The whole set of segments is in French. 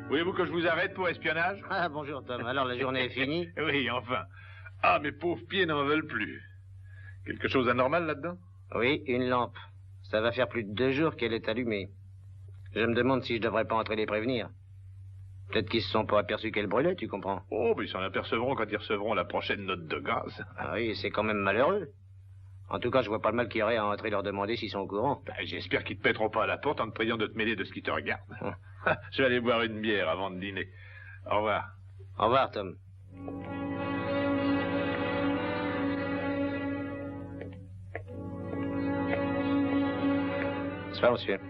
Voulez-vous que je vous arrête pour espionnage? Ah, bonjour, Tom. Alors, la journée est finie? Oui, enfin. Ah, mes pauvres pieds n'en veulent plus. Quelque chose d'anormal là-dedans? Oui, une lampe. Ça va faire plus de 2 jours qu'elle est allumée. Je me demande si je devrais pas entrer les prévenir. Peut-être qu'ils se sont pas aperçus qu'elle brûlait, tu comprends? Oh, mais ils s'en apercevront quand ils recevront la prochaine note de gaz. Ah oui, c'est quand même malheureux. En tout cas, je vois pas le mal qu'il y aurait à entrer leur demander s'ils sont au courant. Ben, j'espère qu'ils te pèteront pas à la porte en te priant de te mêler de ce qui te regarde. Je vais aller boire une bière avant de dîner. Au revoir. Au revoir, Tom. Bonsoir, monsieur.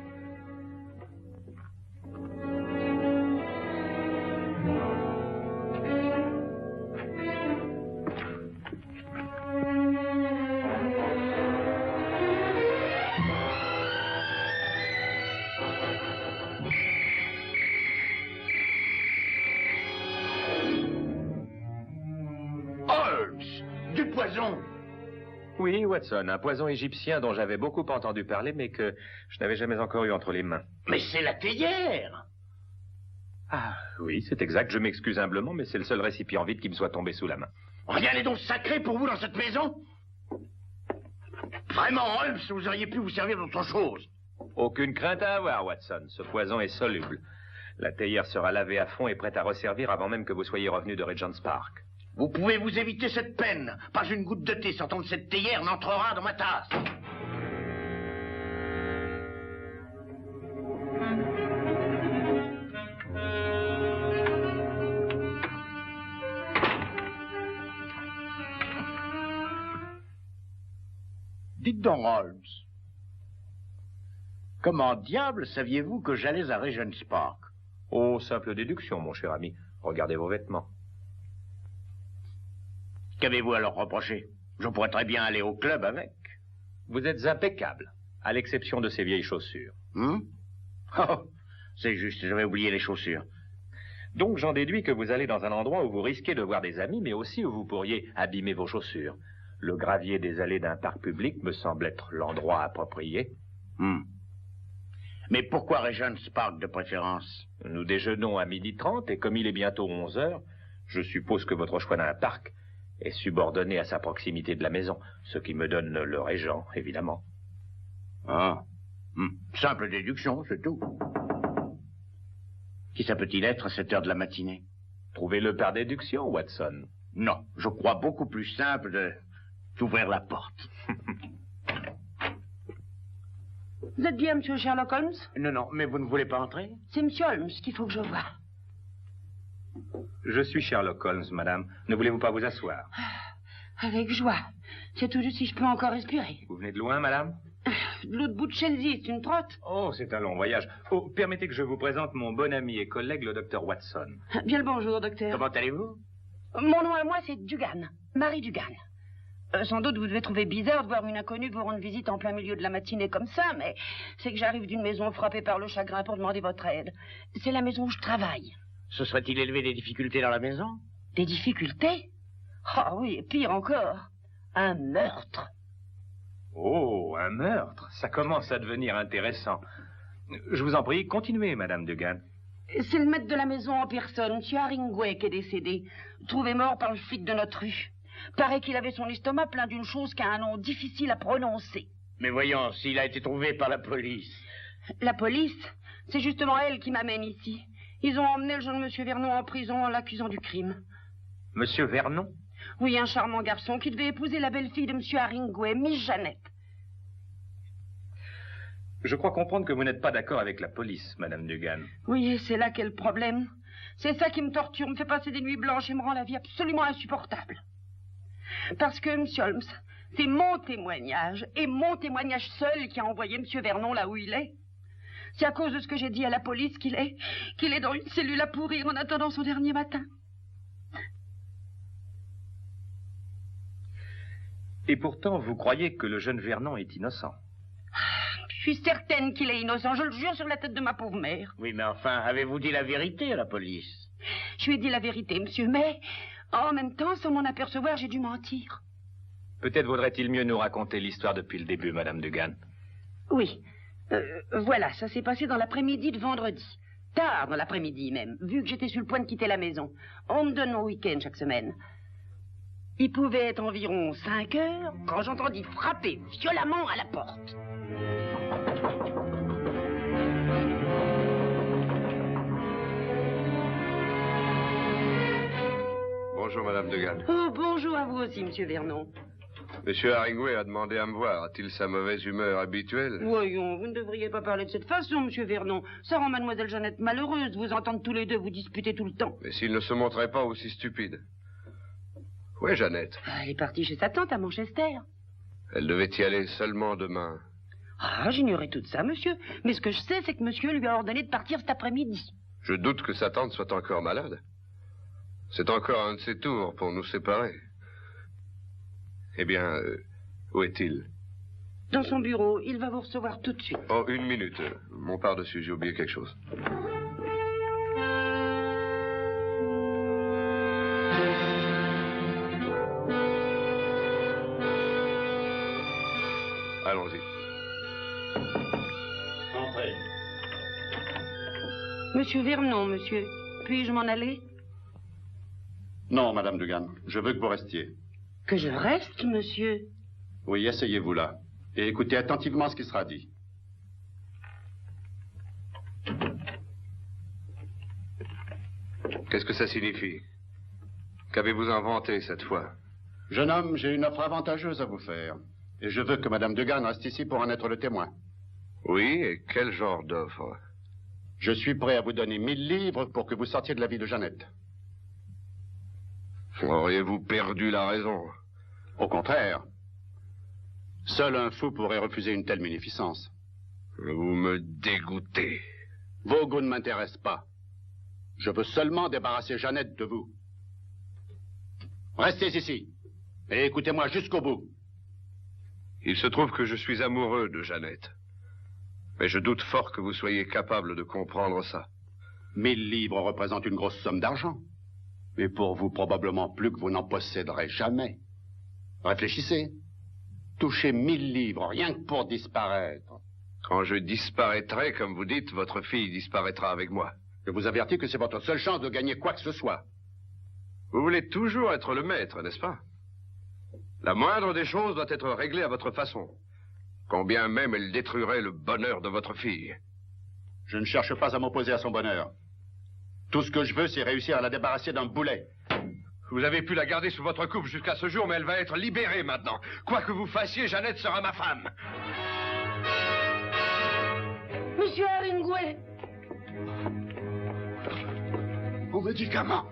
Du poison! Oui, Watson, un poison égyptien dont j'avais beaucoup entendu parler, mais que je n'avais jamais encore eu entre les mains. Mais c'est la théière! Ah, oui, c'est exact. Je m'excuse humblement, mais c'est le seul récipient vide qui me soit tombé sous la main. Rien n'est donc sacré pour vous dans cette maison? Vraiment, Holmes, vous auriez pu vous servir d'autre chose. Aucune crainte à avoir, Watson. Ce poison est soluble. La théière sera lavée à fond et prête à resservir avant même que vous soyez revenu de Regent's Park. Vous pouvez vous éviter cette peine. Pas une goutte de thé sortant de cette théière n'entrera dans ma tasse. Dites donc, Holmes. Comment diable saviez-vous que j'allais à Regent's Park? Oh, simple déduction, mon cher ami. Regardez vos vêtements. Qu'avez-vous à leur reprocher? Je pourrais très bien aller au club avec. Vous êtes impeccable, à l'exception de ces vieilles chaussures. Oh, c'est juste, j'avais oublié les chaussures. Donc j'en déduis que vous allez dans un endroit où vous risquez de voir des amis, mais aussi où vous pourriez abîmer vos chaussures. Le gravier des allées d'un parc public me semble être l'endroit approprié. Mais pourquoi Regent's Park de préférence? Nous déjeunons à 12h30 et comme il est bientôt 11h, je suppose que votre choix d'un parc est subordonné à sa proximité de la maison, ce qui me donne le régent, évidemment. Ah. Simple déduction, c'est tout. Qui ça peut-il être à cette heure de la matinée? Trouvez-le par déduction, Watson. Non, je crois beaucoup plus simple d'ouvrir la porte. Vous êtes bien, monsieur Sherlock Holmes? Non, mais vous ne voulez pas entrer? C'est monsieur Holmes qu'il faut que je voie. Je suis Sherlock Holmes, madame. Ne voulez-vous pas vous asseoir? Avec joie. C'est tout juste si je peux encore respirer. Vous venez de loin, madame? De l'autre bout de Chelsea, c'est une trotte. Oh, c'est un long voyage. Oh, permettez que je vous présente mon bon ami et collègue, le docteur Watson. Bien le bonjour, docteur. Comment allez-vous? Mon nom à moi, c'est Dugan. Marie Dugan. Sans doute, vous devez trouver bizarre de voir une inconnue vous rendre visite en plein milieu de la matinée comme ça, mais c'est que j'arrive d'une maison frappée par le chagrin pour demander votre aide. C'est la maison où je travaille. Se serait-il élevé des difficultés dans la maison? Des difficultés? Ah oui, pire encore. Un meurtre. Oh, un meurtre. Ça commence à devenir intéressant. Je vous en prie, continuez, madame Dugan. C'est le maître de la maison en personne, M. Haringway, qui est décédé. Trouvé mort par le flic de notre rue. Paraît qu'il avait son estomac plein d'une chose qui a un nom difficile à prononcer. Mais voyons, s'il a été trouvé par la police. La police? C'est justement elle qui m'amène ici. Ils ont emmené le jeune monsieur Vernon en prison en l'accusant du crime. Monsieur Vernon? Oui, un charmant garçon qui devait épouser la belle-fille de monsieur Haringway, Miss Jeannette. Je crois comprendre que vous n'êtes pas d'accord avec la police, madame Dugan. Oui, c'est là qu'est le problème. C'est ça qui me torture, me fait passer des nuits blanches et me rend la vie absolument insupportable. Parce que, monsieur Holmes, c'est mon témoignage, et mon témoignage seul qui a envoyé monsieur Vernon là où il est. C'est à cause de ce que j'ai dit à la police qu'il est dans une cellule à pourrir en attendant son dernier matin. Et pourtant, vous croyez que le jeune Vernon est innocent. Je suis certaine qu'il est innocent, je le jure sur la tête de ma pauvre mère. Oui, mais enfin, avez-vous dit la vérité à la police? Je lui ai dit la vérité, monsieur, mais en même temps, sans m'en apercevoir, j'ai dû mentir. Peut-être vaudrait-il mieux nous raconter l'histoire depuis le début, Madame Dugan. Oui. Voilà, ça s'est passé dans l'après-midi de vendredi. Tard dans l'après-midi même, vu que j'étais sur le point de quitter la maison. On me donne mon week-end chaque semaine. Il pouvait être environ 5 heures quand j'entendis frapper violemment à la porte. Bonjour, Madame Dugan. Oh, bonjour à vous aussi, monsieur Vernon. Monsieur Haringway a demandé à me voir. A-t-il sa mauvaise humeur habituelle? Voyons, vous ne devriez pas parler de cette façon, monsieur Vernon. Ça rend mademoiselle Jeannette malheureuse de vous entendre tous les deux vous disputer tout le temps. Mais s'il ne se montrait pas aussi stupide. Où est Jeannette? Elle est partie chez sa tante à Manchester. Elle devait y aller seulement demain. Ah, j'ignorais tout ça, monsieur. Mais ce que je sais, c'est que monsieur lui a ordonné de partir cet après-midi. Je doute que sa tante soit encore malade. C'est encore un de ses tours pour nous séparer. Eh bien, où est-il? Dans son bureau, il va vous recevoir tout de suite. Oh, une minute. Mon par-dessus, j'ai oublié quelque chose. Allons-y. Entrez. Monsieur Vernon, monsieur, puis-je m'en aller? Non, Madame Dugan, je veux que vous restiez. Que je reste, monsieur? Oui, asseyez-vous là, et écoutez attentivement ce qui sera dit. Qu'est-ce que ça signifie? Qu'avez-vous inventé cette fois? Jeune homme, j'ai une offre avantageuse à vous faire, et je veux que Madame Dugan reste ici pour en être le témoin. Oui, et quel genre d'offre? Je suis prêt à vous donner 1000 livres pour que vous sortiez de la vie de Jeannette. Auriez-vous perdu la raison? Au contraire. Seul un fou pourrait refuser une telle bénéficence. Vous me dégoûtez. Vos goûts ne m'intéressent pas. Je veux seulement débarrasser Jeannette de vous. Restez ici, et écoutez-moi jusqu'au bout. Il se trouve que je suis amoureux de Jeannette. Mais je doute fort que vous soyez capable de comprendre ça. 1000 livres représentent une grosse somme d'argent. Mais pour vous, probablement plus que vous n'en posséderez jamais. Réfléchissez. Touchez 1000 livres, rien que pour disparaître. Quand je disparaîtrai, comme vous dites, votre fille disparaîtra avec moi. Je vous avertis que c'est votre seule chance de gagner quoi que ce soit. Vous voulez toujours être le maître, n'est-ce pas? La moindre des choses doit être réglée à votre façon. Combien même elle détruirait le bonheur de votre fille. Je ne cherche pas à m'opposer à son bonheur. Tout ce que je veux, c'est réussir à la débarrasser d'un boulet. Vous avez pu la garder sous votre coupe jusqu'à ce jour, mais elle va être libérée maintenant. Quoi que vous fassiez, Jeannette sera ma femme. Monsieur Haringway! Mon médicament,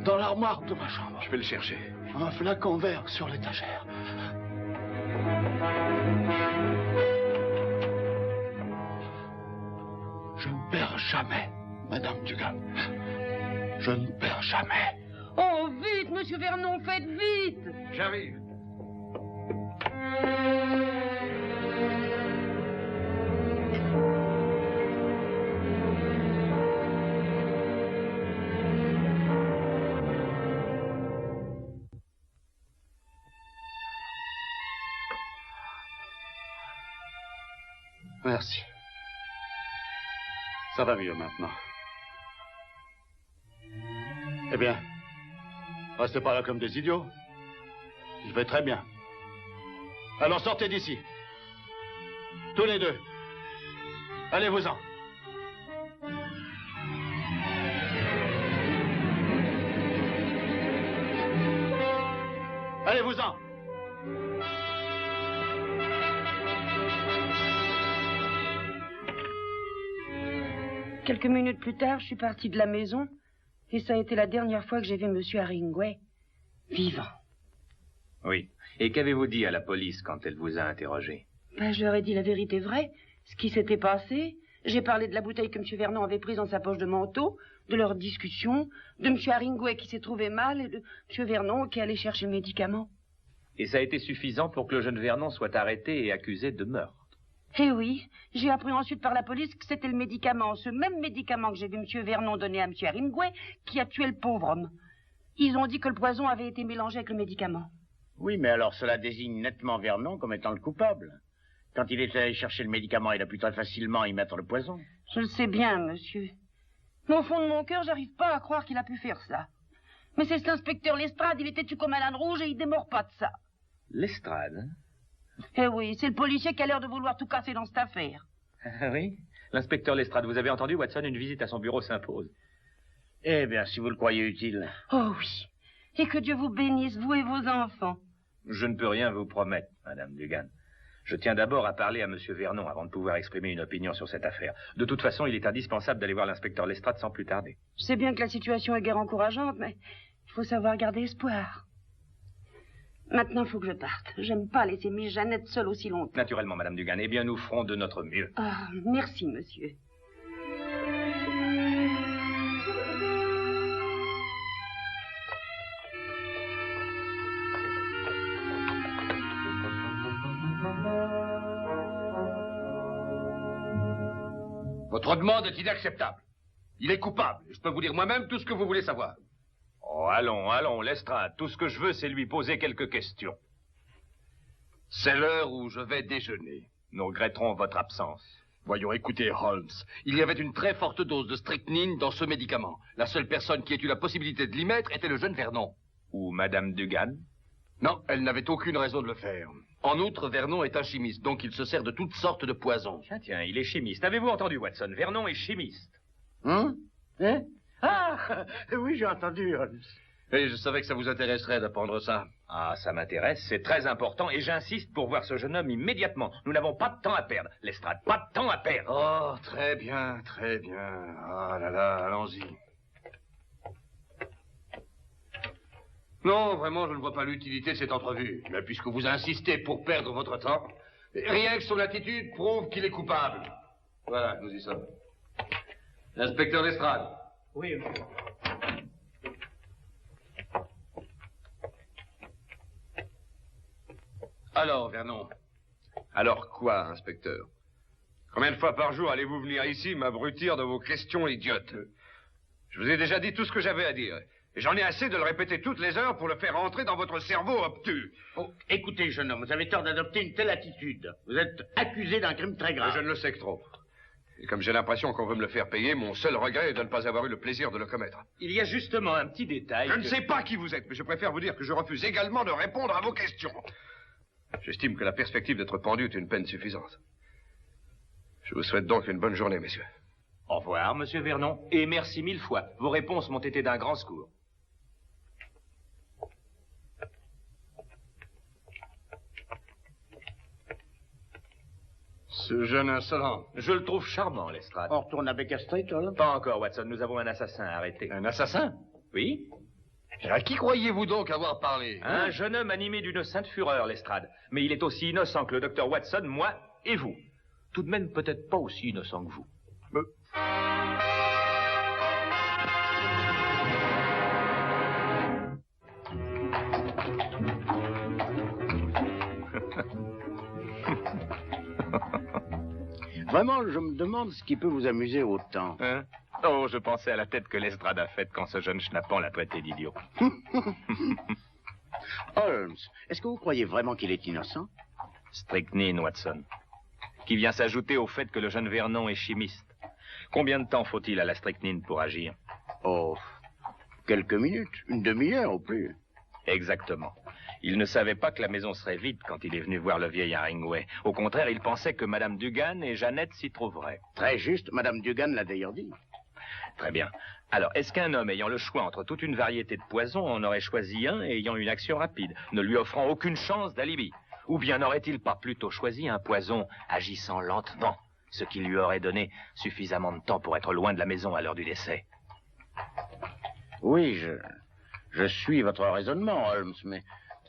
dans l'armoire de ma chambre. Je vais le chercher. Un flacon vert sur l'étagère. Je ne perds jamais, Madame Dugan. Je ne perds jamais. Oh, vite, monsieur Vernon, faites vite! J'arrive. Merci. Ça va mieux maintenant. Eh bien, restez pas là comme des idiots. Je vais très bien. Alors sortez d'ici. Tous les deux. Allez-vous-en. Allez-vous-en. Quelques minutes plus tard, je suis partie de la maison et ça a été la dernière fois que j'ai vu monsieur Haringway vivant. Oui. Et qu'avez-vous dit à la police quand elle vous a interrogé? Ben, je leur ai dit la vérité vraie, ce qui s'était passé. J'ai parlé de la bouteille que M. Vernon avait prise dans sa poche de manteau, de leur discussion, de M. Haringway qui s'est trouvé mal et de M. Vernon qui allait chercher le médicament. Et ça a été suffisant pour que le jeune Vernon soit arrêté et accusé de meurtre. Eh oui, j'ai appris ensuite par la police que c'était le médicament, ce même médicament que j'ai vu M. Vernon donner à M. Hemingway, qui a tué le pauvre homme. Ils ont dit que le poison avait été mélangé avec le médicament. Oui, mais alors cela désigne nettement Vernon comme étant le coupable. Quand il est allé chercher le médicament, il a pu très facilement y mettre le poison. Je le sais bien, monsieur. Mais au fond de mon cœur, j'arrive pas à croire qu'il a pu faire ça. Mais c'est cet inspecteur Lestrade, il était têtu comme un âne rouge et il démord pas de ça. Lestrade, hein? Eh oui, c'est le policier qui a l'air de vouloir tout casser dans cette affaire. Ah oui? L'inspecteur Lestrade, vous avez entendu, Watson, une visite à son bureau s'impose. Eh bien, si vous le croyez utile. Oh oui. Et que Dieu vous bénisse, vous et vos enfants. Je ne peux rien vous promettre, Madame Dugan. Je tiens d'abord à parler à M. Vernon avant de pouvoir exprimer une opinion sur cette affaire. De toute façon, il est indispensable d'aller voir l'inspecteur Lestrade sans plus tarder. Je sais bien que la situation est guère encourageante, mais il faut savoir garder espoir. Maintenant, il faut que je parte. J'aime pas laisser Miss Jeannette seule aussi longtemps. Naturellement, Madame Dugan. Eh bien, nous ferons de notre mieux. Ah, merci, monsieur. Votre demande est inacceptable. Il est coupable. Je peux vous dire moi-même tout ce que vous voulez savoir. Oh, allons, Lestrade. Tout ce que je veux, c'est lui poser quelques questions. C'est l'heure où je vais déjeuner. Nous regretterons votre absence. Voyons, écoutez, Holmes. Il y avait une très forte dose de strychnine dans ce médicament. La seule personne qui ait eu la possibilité de l'y mettre était le jeune Vernon. Ou Madame Dugan? Non, elle n'avait aucune raison de le faire. En outre, Vernon est un chimiste, donc il se sert de toutes sortes de poisons. Tiens, il est chimiste. Avez-vous entendu, Watson? Vernon est chimiste. Hein? Ah, oui, j'ai entendu, Holmes. Et je savais que ça vous intéresserait d'apprendre ça. Ah, ça m'intéresse, c'est très important, et j'insiste pour voir ce jeune homme immédiatement. Nous n'avons pas de temps à perdre, Lestrade, pas de temps à perdre. Oh, très bien, très bien. Ah là là, allons-y. Non, vraiment, je ne vois pas l'utilité de cette entrevue. Mais puisque vous insistez pour perdre votre temps, rien que son attitude prouve qu'il est coupable. Voilà, nous y sommes. L'inspecteur Lestrade. Oui, monsieur. Alors, Vernon. Alors quoi, inspecteur? Combien de fois par jour allez-vous venir ici m'abrutir de vos questions idiotes? Je vous ai déjà dit tout ce que j'avais à dire. Et j'en ai assez de le répéter toutes les heures pour le faire entrer dans votre cerveau obtus. Oh, écoutez, jeune homme, vous avez tort d'adopter une telle attitude. Vous êtes accusé d'un crime très grave. Je ne le sais que trop. Et comme j'ai l'impression qu'on veut me le faire payer, mon seul regret est de ne pas avoir eu le plaisir de le commettre. Il y a justement un petit détail. Je ne sais pas qui vous êtes, mais je préfère vous dire que je refuse également de répondre à vos questions. J'estime que la perspective d'être pendu est une peine suffisante. Je vous souhaite donc une bonne journée, messieurs. Au revoir, Monsieur Vernon, et merci 1000 fois. Vos réponses m'ont été d'un grand secours. Ce jeune insolent. Je le trouve charmant, Lestrade. On retourne à Baker Street, Holmes? Pas encore, Watson. Nous avons un assassin à arrêter. Un assassin? Oui? À qui croyez-vous donc avoir parlé? Un jeune homme animé d'une sainte fureur, Lestrade. Mais il est aussi innocent que le docteur Watson, moi et vous. Tout de même peut-être pas aussi innocent que vous. Vraiment, je me demande ce qui peut vous amuser autant. Hein? Oh, je pensais à la tête que Lestrade a faite quand ce jeune schnappant l'a traité d'idiot. Holmes, est-ce que vous croyez vraiment qu'il est innocent? Strychnine, Watson. Qui vient s'ajouter au fait que le jeune Vernon est chimiste. Combien de temps faut-il à la strychnine pour agir? Oh, quelques minutes, une demi-heure au plus. Exactement. Il ne savait pas que la maison serait vide quand il est venu voir le vieil Hemingway. Au contraire, il pensait que Madame Dugan et Jeannette s'y trouveraient. Très juste, Madame Dugan l'a d'ailleurs dit. Très bien. Alors, est-ce qu'un homme ayant le choix entre toute une variété de poisons en aurait choisi un ayant une action rapide, ne lui offrant aucune chance d'alibi? Ou bien n'aurait-il pas plutôt choisi un poison agissant lentement, ce qui lui aurait donné suffisamment de temps pour être loin de la maison à l'heure du décès? Oui, je suis votre raisonnement, Holmes, mais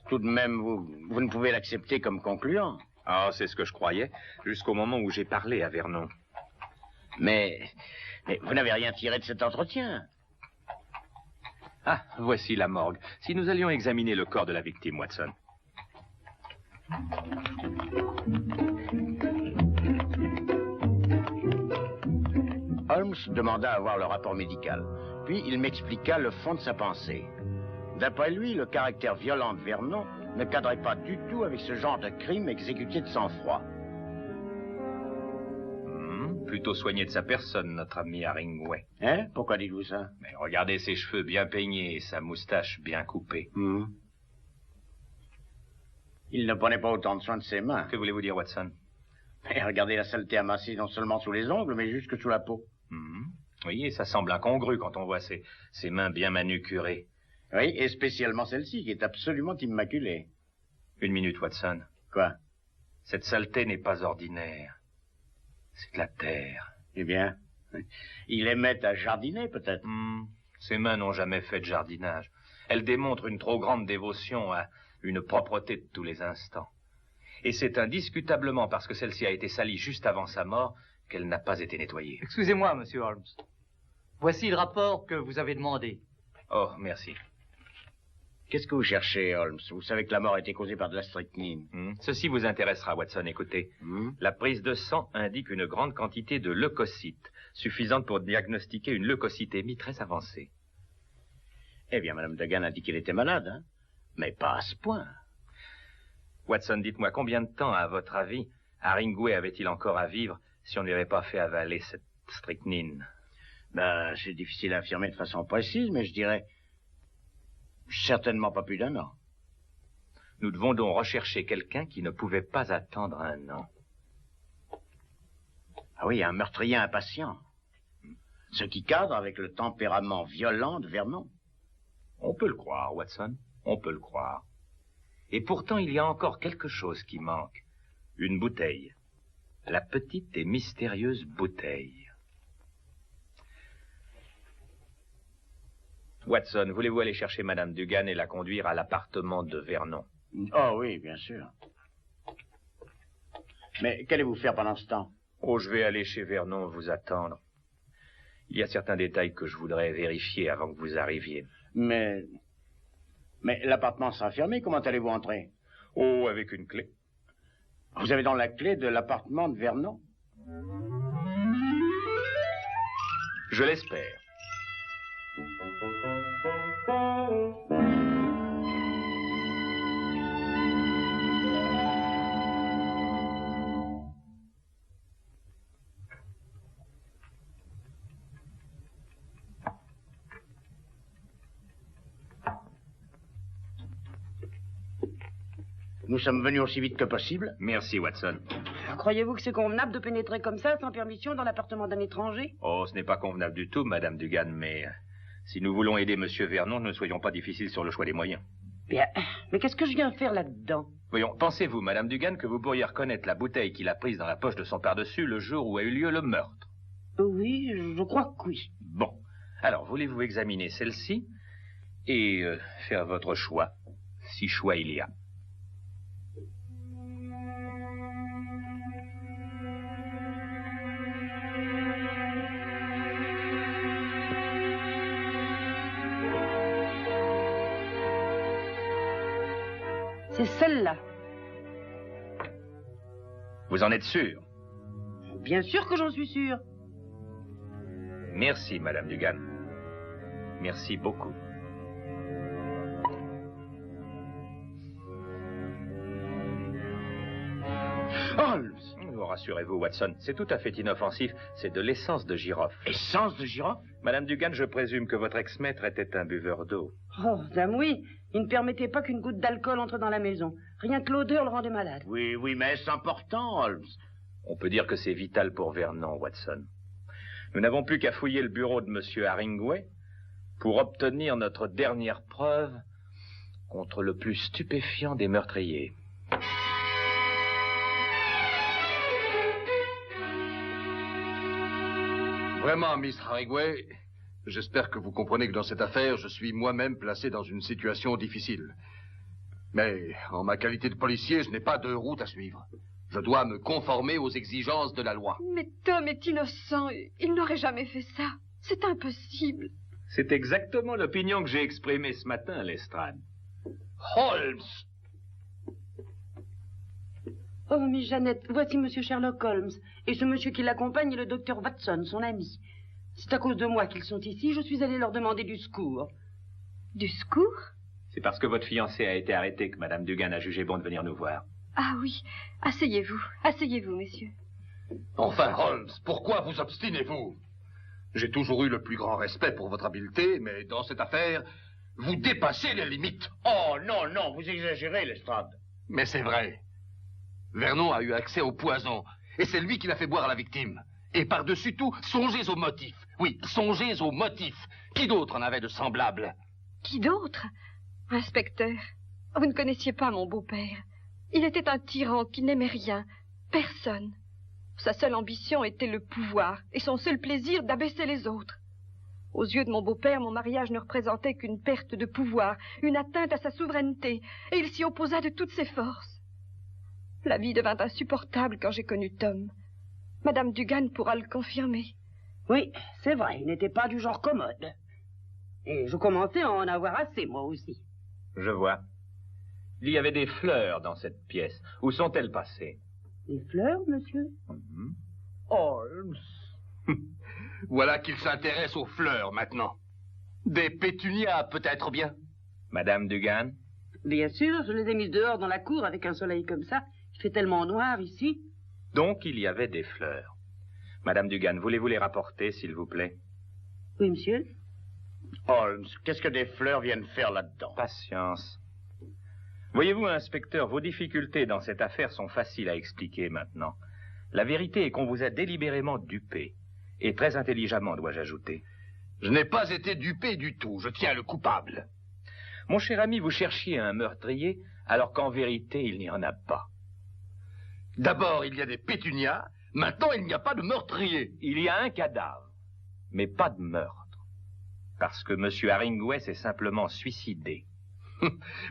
tout de même, vous ne pouvez l'accepter comme concluant. Ah, c'est ce que je croyais, jusqu'au moment où j'ai parlé à Vernon. Mais vous n'avez rien tiré de cet entretien. Ah, voici la morgue. Si nous allions examiner le corps de la victime, Watson. Holmes demanda à voir le rapport médical. Puis il m'expliqua le fond de sa pensée. D'après lui, le caractère violent de Vernon ne cadrait pas du tout avec ce genre de crime exécuté de sang-froid. Plutôt soigné de sa personne, notre ami Haringway. Hein? Pourquoi dites-vous ça? Mais regardez ses cheveux bien peignés et sa moustache bien coupée. Il ne prenait pas autant de soin de ses mains. Que voulez-vous dire, Watson? Et regardez la saleté amassée non seulement sous les ongles, mais jusque sous la peau. Oui, et ça semble incongru quand on voit ses mains bien manucurées. Oui, et spécialement celle-ci, qui est absolument immaculée. Une minute, Watson. Quoi? Cette saleté n'est pas ordinaire. C'est de la terre. Eh bien, il aimait à jardiner, peut-être. Ses mains n'ont jamais fait de jardinage. Elles démontrent une trop grande dévotion à une propreté de tous les instants. Et c'est indiscutablement parce que celle-ci a été salie juste avant sa mort qu'elle n'a pas été nettoyée. Excusez-moi, monsieur Holmes. Voici le rapport que vous avez demandé. Oh, merci. Qu'est-ce que vous cherchez, Holmes? Vous savez que la mort a été causée par de la strychnine. Ceci vous intéressera, Watson. Écoutez. La prise de sang indique une grande quantité de leucocytes, suffisante pour diagnostiquer une leucocytémie très avancée. Eh bien, Mme Degan a dit qu'elle était malade, hein? Mais pas à ce point. Watson, dites-moi, combien de temps, à votre avis, Haringway avait-il encore à vivre si on ne lui avait pas fait avaler cette strychnine? Ben, c'est difficile à affirmer de façon précise, mais je dirais certainement pas plus d'1 an. Nous devons donc rechercher quelqu'un qui ne pouvait pas attendre 1 an. Ah oui, un meurtrier impatient. Ce qui cadre avec le tempérament violent de Vernon. On peut le croire, Watson. On peut le croire. Et pourtant, il y a encore quelque chose qui manque. Une bouteille. La petite et mystérieuse bouteille. Watson, voulez-vous aller chercher Madame Dugan et la conduire à l'appartement de Vernon? Oh oui, bien sûr. Mais qu'allez-vous faire pendant ce temps? Oh, je vais aller chez Vernon vous attendre. Il y a certains détails que je voudrais vérifier avant que vous arriviez. Mais l'appartement sera fermé, comment allez-vous entrer? Oh, avec une clé. Vous avez donc la clé de l'appartement de Vernon? Je l'espère. Nous sommes venus aussi vite que possible. Merci, Watson. Croyez-vous que c'est convenable de pénétrer comme ça, sans permission, dans l'appartement d'un étranger? Oh, ce n'est pas convenable du tout, Madame Dugan, mais si nous voulons aider Monsieur Vernon, ne soyons pas difficiles sur le choix des moyens. Bien, mais qu'est-ce que je viens faire là-dedans? Voyons, pensez-vous, Madame Dugan, que vous pourriez reconnaître la bouteille qu'il a prise dans la poche de son pardessus le jour où a eu lieu le meurtre? Oui, je crois que oui. Bon. Alors, voulez-vous examiner celle-ci et faire votre choix, si choix il y a? C'est celle-là. Vous en êtes sûr? Bien sûr que j'en suis sûr. Merci, Madame Dugan. Merci beaucoup. Holmes! Oh, rassurez-vous, Watson, c'est tout à fait inoffensif. C'est de l'essence de girofle. Essence de girofle? Madame Dugan, je présume que votre ex-maître était un buveur d'eau. Oh, dame, oui. Il ne permettait pas qu'une goutte d'alcool entre dans la maison. Rien que l'odeur le rendait malade. Oui, mais est-ce important, Holmes? On peut dire que c'est vital pour Vernon, Watson. Nous n'avons plus qu'à fouiller le bureau de Monsieur Haringway pour obtenir notre dernière preuve contre le plus stupéfiant des meurtriers. Vraiment, Miss Haringway, j'espère que vous comprenez que dans cette affaire, je suis moi-même placé dans une situation difficile. Mais en ma qualité de policier, je n'ai pas de route à suivre. Je dois me conformer aux exigences de la loi. Mais Tom est innocent. Il n'aurait jamais fait ça. C'est impossible. C'est exactement l'opinion que j'ai exprimée ce matin, Lestrade. Holmes! Oh, mais Jeannette, voici monsieur Sherlock Holmes. Et ce monsieur qui l'accompagne est le docteur Watson, son ami. C'est à cause de moi qu'ils sont ici. Je suis allée leur demander du secours. Du secours? C'est parce que votre fiancé a été arrêté que Madame Dugan a jugé bon de venir nous voir. Ah oui. Asseyez-vous. Asseyez-vous, messieurs. Enfin, Holmes, pourquoi vous obstinez-vous? J'ai toujours eu le plus grand respect pour votre habileté, mais dans cette affaire, vous dépassez les limites. Oh, non, non, vous exagérez, Lestrade. Mais c'est vrai. Vernon a eu accès au poison, et c'est lui qui l'a fait boire à la victime. Et par-dessus tout, songez aux motifs. Oui, songez aux motifs. Qui d'autre en avait de semblables? Qui d'autre? Inspecteur, vous ne connaissiez pas mon beau-père. Il était un tyran qui n'aimait rien, personne. Sa seule ambition était le pouvoir, et son seul plaisir d'abaisser les autres. Aux yeux de mon beau-père, mon mariage ne représentait qu'une perte de pouvoir, une atteinte à sa souveraineté, et il s'y opposa de toutes ses forces. La vie devint insupportable quand j'ai connu Tom. Madame Dugan pourra le confirmer. Oui, c'est vrai, il n'était pas du genre commode. Et je commençais à en avoir assez, moi aussi. Je vois. Il y avait des fleurs dans cette pièce. Où sont-elles passées? Des fleurs, monsieur? Holmes. Voilà qu'il s'intéresse aux fleurs maintenant. Des pétunias, peut-être bien. Madame Dugan? Bien sûr, je les ai mises dehors dans la cour avec un soleil comme ça. Il fait tellement noir ici. Donc il y avait des fleurs. Madame Dugan, voulez-vous les rapporter, s'il vous plaît? Oui, monsieur. Holmes, qu'est-ce que des fleurs viennent faire là-dedans? Patience. Voyez-vous, inspecteur, vos difficultés dans cette affaire sont faciles à expliquer maintenant. La vérité est qu'on vous a délibérément dupé. Et très intelligemment, dois-je ajouter. Je n'ai pas été dupé du tout. Je tiens le coupable. Mon cher ami, vous cherchiez un meurtrier, alors qu'en vérité, il n'y en a pas. D'abord, il y a des pétunias. Maintenant, il n'y a pas de meurtrier. Il y a un cadavre, mais pas de meurtre. Parce que M. Haringway s'est simplement suicidé.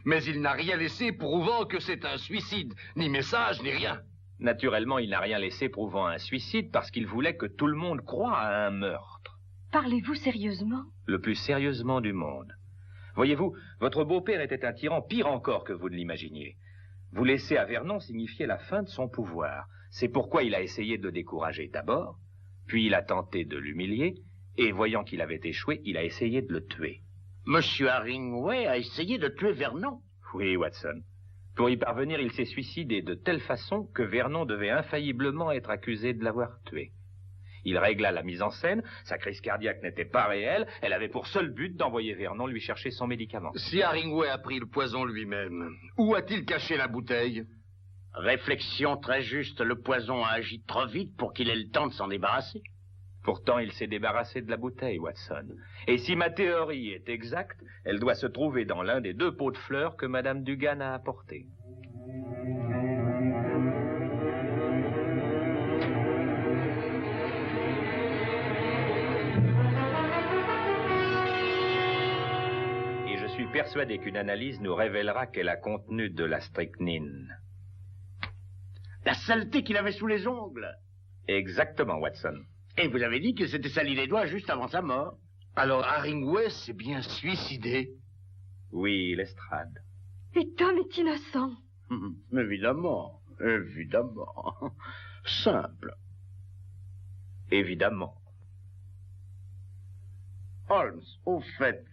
Mais il n'a rien laissé prouvant que c'est un suicide. Ni message, ni rien. Naturellement, il n'a rien laissé prouvant un suicide parce qu'il voulait que tout le monde croie à un meurtre. Parlez-vous sérieusement? Le plus sérieusement du monde. Voyez-vous, votre beau-père était un tyran pire encore que vous ne l'imaginiez. Vous laisser à Vernon signifiait la fin de son pouvoir. C'est pourquoi il a essayé de le décourager d'abord, puis il a tenté de l'humilier, et voyant qu'il avait échoué, il a essayé de le tuer. Monsieur Haringway a essayé de tuer Vernon? Oui, Watson. Pour y parvenir, il s'est suicidé de telle façon que Vernon devait infailliblement être accusé de l'avoir tué. Il régla la mise en scène, sa crise cardiaque n'était pas réelle, elle avait pour seul but d'envoyer Vernon lui chercher son médicament. Si Haringway a pris le poison lui-même, où a-t-il caché la bouteille? Réflexion très juste, le poison a agi trop vite pour qu'il ait le temps de s'en débarrasser. Pourtant, il s'est débarrassé de la bouteille, Watson. Et si ma théorie est exacte, elle doit se trouver dans l'un des 2 pots de fleurs que Madame Dugan a apportés. Et je suis persuadé qu'une analyse nous révélera qu'elle a contenu de la strychnine. La saleté qu'il avait sous les ongles. Exactement, Watson. Et vous avez dit qu'il s'était sali les doigts juste avant sa mort. Alors Haringway s'est bien suicidé? Oui, Lestrade. Et Tom est innocent. Évidemment, évidemment. Simple. Évidemment. Holmes, au fait,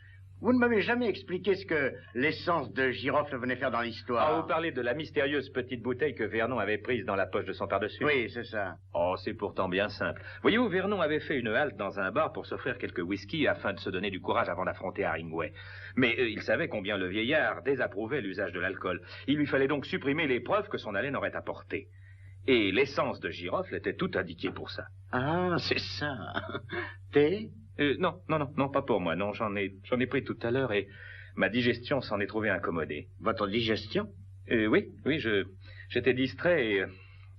vous ne m'avez jamais expliqué ce que l'essence de girofle venait faire dans l'histoire. Ah, vous parlez de la mystérieuse petite bouteille que Vernon avait prise dans la poche de son pardessus? Oui, c'est ça. Oh, c'est pourtant bien simple. Voyez-vous, Vernon avait fait une halte dans un bar pour s'offrir quelques whisky afin de se donner du courage avant d'affronter Haringway. Mais il savait combien le vieillard désapprouvait l'usage de l'alcool. Il lui fallait donc supprimer les preuves que son haleine aurait apportées. Et l'essence de girofle était tout indiquée pour ça. Ah, c'est ça. Thé? Non, pas pour moi, non, j'en ai pris tout à l'heure et ma digestion s'en est trouvée incommodée. Votre digestion? Oui, j'étais distrait et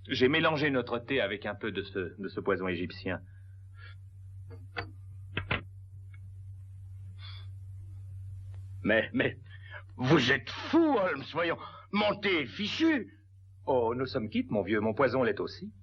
j'ai mélangé notre thé avec un peu de ce poison égyptien. Mais, vous êtes fou, Holmes, voyons, mon thé est fichu. Oh, nous sommes quittes, mon vieux, mon poison l'est aussi.